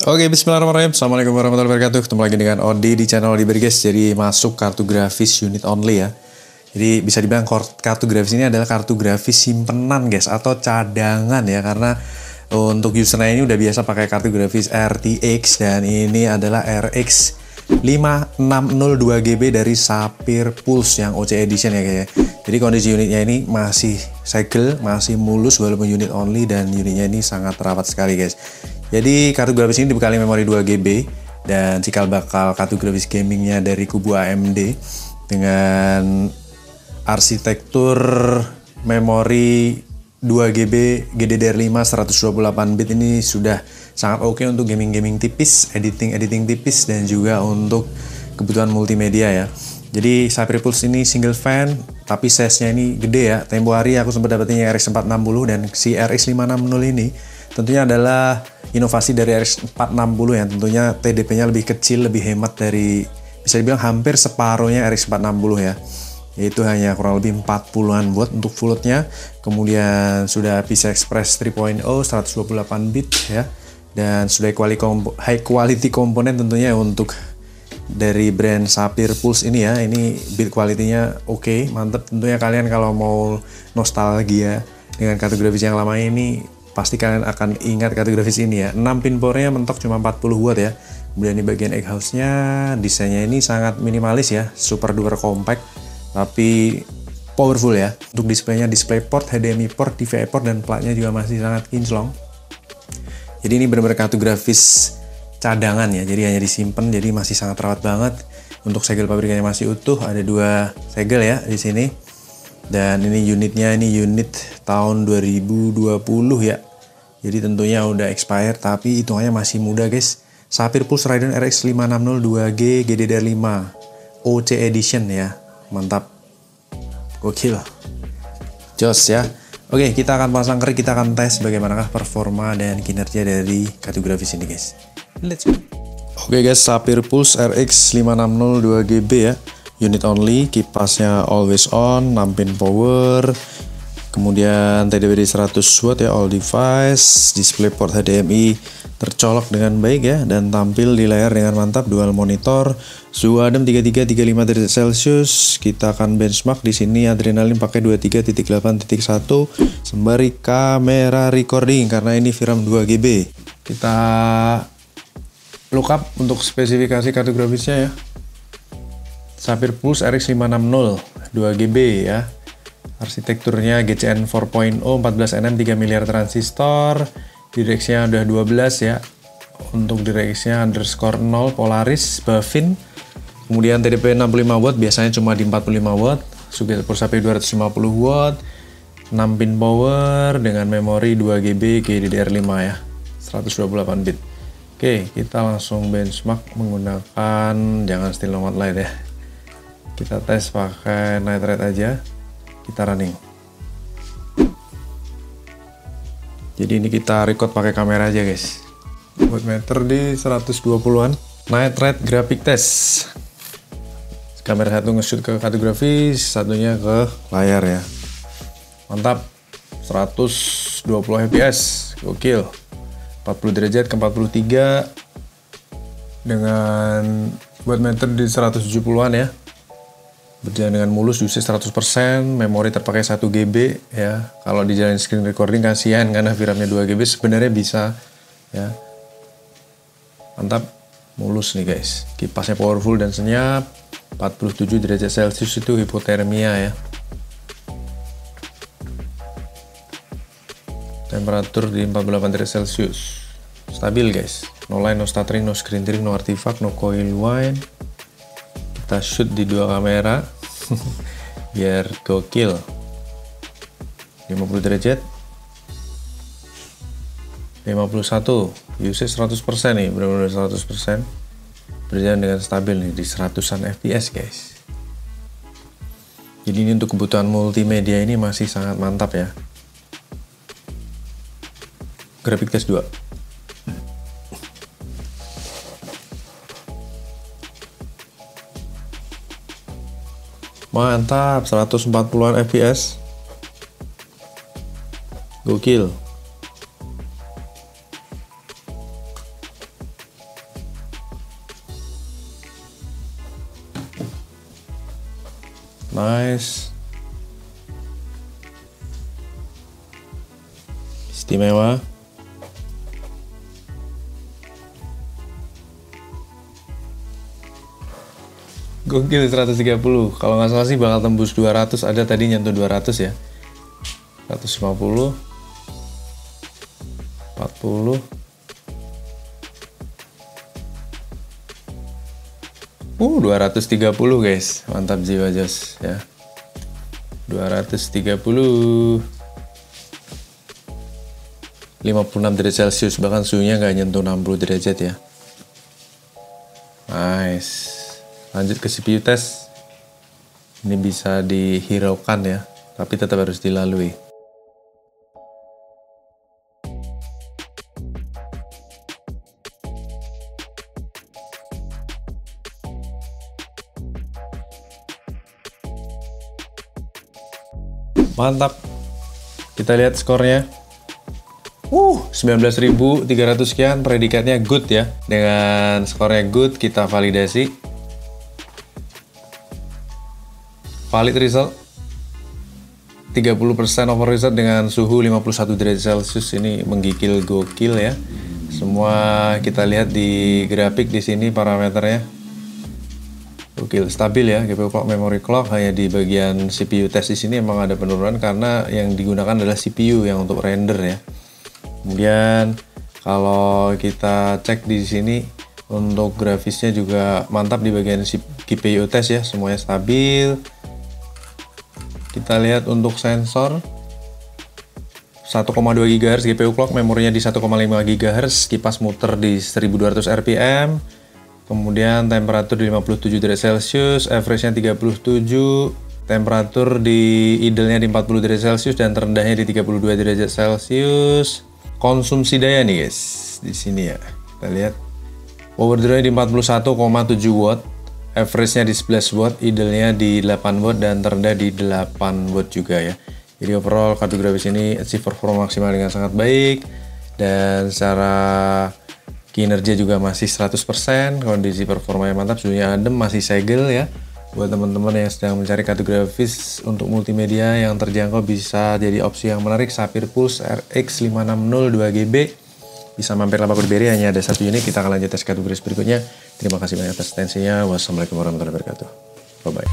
Oke, bismillahirrahmanirrahim. Assalamualaikum warahmatullahi wabarakatuh. Ketemu lagi dengan Odi di channel Odi guys. Jadi masuk kartu grafis unit only ya. Jadi bisa dibilang kartu grafis ini adalah kartu grafis simpenan guys, atau cadangan ya. Karena untuk usernya ini udah biasa pakai kartu grafis RTX, dan ini adalah RX 5602GB dari Sapphire Pulse yang OC Edition ya guys. Jadi kondisi unitnya ini masih segel, masih mulus walaupun unit only, dan unitnya ini sangat rapat sekali guys. Jadi kartu grafis ini dibekali memori 2GB dan cikal bakal kartu grafis gamingnya dari kubu AMD dengan arsitektur memori 2GB GDDR5 128 bit. Ini sudah sangat oke untuk gaming tipis, editing tipis, dan juga untuk kebutuhan multimedia ya. Jadi Sapphire Pulse ini single fan, tapi size-nya ini gede ya. Tempo hari aku sempat dapetin yang RX 460, dan si RX 560 ini tentunya adalah inovasi dari RX 460 ya. Tentunya TDP-nya lebih kecil, lebih hemat dari, bisa dibilang hampir separuhnya RX 460 ya. Yaitu hanya kurang lebih 40-an watt untuk full load-nya. Kemudian sudah PCI Express 3.0 128 bit ya. Dan sudah high quality komponen tentunya untuk dari brand Sapphire Pulse ini ya. Ini build quality-nya oke, mantep. Tentunya kalian kalau mau nostalgia dengan kartu grafis yang lama ini, pasti kalian akan ingat kartu grafis ini ya. 6 pin powernya mentok cuma 40 watt ya. Kemudian di bagian egg house-nya, desainnya ini sangat minimalis ya, super duper compact tapi powerful ya. Untuk displaynya display port, HDMI port, DVI port, dan platnya juga masih sangat kinclong. Jadi ini benar-benar kartu grafis cadangan ya, jadi hanya disimpan, jadi masih sangat rawat banget. Untuk segel pabrikannya masih utuh, ada 2 segel ya di sini. Dan ini unitnya, ini unit tahun 2020 ya. Jadi tentunya udah expired, tapi hitungannya masih muda guys. Sapphire Pulse Radeon RX 5602G GDDR5 OC Edition ya. Mantap. Gokil. Jos ya. Oke, kita akan pasang krik, kita akan tes bagaimanakah performa dan kinerja dari kartu grafis ini guys. Let's go. Oke guys, Sapphire Pulse RX 5602GB ya. Unit only, kipasnya always on, 6 pin power, kemudian TDP 100 watt ya, all device, display port HDMI tercolok dengan baik ya, dan tampil di layar dengan mantap, dual monitor, suhu adem 33-35 derajat Celcius. Kita akan benchmark di sini adrenalin pakai 23.8.1 sembari kamera recording karena ini VRAM 2GB. Kita lookup untuk spesifikasi kartu grafisnya ya. Sapphire Pulse RX 560 2GB ya. Arsitekturnya GCN 4.0 14nm 3 miliar transistor. Direksinya udah 12 ya. Untuk direksinya underscore 0 Polaris Buffin. Kemudian TDP 65 watt, biasanya cuma di 45 watt. Suget pulse HP 250 watt. 6 pin power dengan memori 2GB GDDR5 ya. 128 bit. Oke, kita langsung benchmark menggunakan, jangan still nomad light ya. Kita tes pakai night rate aja, kita running. Jadi ini kita record pakai kamera aja guys. Wattmeter di 120-an. Night rate graphic test. Kamera satu nge-shoot ke kartu grafis, satunya ke layar ya. Mantap. 120 fps, gokil. 40 derajat ke 43 dengan wattmeter di 170-an ya. Berjalan dengan mulus, usage 100%, memori terpakai 1GB ya. Kalau dijalanin screen recording kasihan karena VRAM-nya 2GB, sebenarnya bisa ya. Mantap, mulus nih guys. Kipasnya powerful dan senyap. 47 derajat Celcius itu hipotermia ya. Temperatur di 48 derajat Celcius. Stabil guys. No line, no stuttering, no screen tearing, no artifact, no coil whine. Kita shoot di 2 kamera biar gokil. 50 derajat 51, usage 100% nih, benar-benar 100%. Berjalan dengan stabil nih di 100-an fps guys. Jadi ini untuk kebutuhan multimedia ini masih sangat mantap ya. Graphic test 2. Mantap, 140-an fps. Gokil. Nice. Istimewa. Gokil 130. Kalau nggak salah sih bakal tembus 200. Ada tadi nyentuh 200 ya. 150. 40. 230 guys. Mantap jiwa Jos ya. 230. 56 derajat Celcius, bahkan suhunya nggak nyentuh 60 derajat ya. Nice. Lanjut ke CPU test. Ini bisa dihiraukan ya, tapi tetap harus dilalui. Mantap. Kita lihat skornya. 19.300 sekian, predikatnya good ya. Dengan skornya good, kita validasi. Valid result 30% over result dengan suhu 51 derajat Celcius. Ini menggigil gokil ya. Semua kita lihat di grafik di sini parameternya. Gokil, stabil ya. GPU clock, memory clock. Hanya di bagian CPU test di sini emang ada penurunan karena yang digunakan adalah CPU yang untuk render ya. Kemudian kalau kita cek di sini untuk grafisnya juga mantap di bagian GPU test ya, semuanya stabil. Kita lihat untuk sensor 1,2 GHz GPU clock, memorinya di 1,5 GHz, kipas muter di 1200 rpm, kemudian temperatur di 57 derajat Celcius, average-nya 37, temperatur di idle-nya di 40 derajat Celcius dan terendahnya di 32 derajat Celcius. Konsumsi daya nih guys, di sini ya. Kita lihat power draw di 41,7 watt. Average-nya di 11 watt, idle-nya di 8 watt, dan terendah di 8 watt juga ya. Jadi overall kartu grafis ini achieve performa maksimal dengan sangat baik. Dan secara kinerja juga masih 100%. Kondisi performanya mantap, suhunya adem, masih segel ya. Buat teman-teman yang sedang mencari kartu grafis untuk multimedia yang terjangkau, bisa jadi opsi yang menarik. Sapphire Pulse RX 560 2GB. Bisa mampir Lapak Beri, hanya ada satu unit. Kita akan lanjut tes kartu grafis berikutnya. Terima kasih banyak atas atensinya. Wassalamualaikum warahmatullahi wabarakatuh. Bye-bye.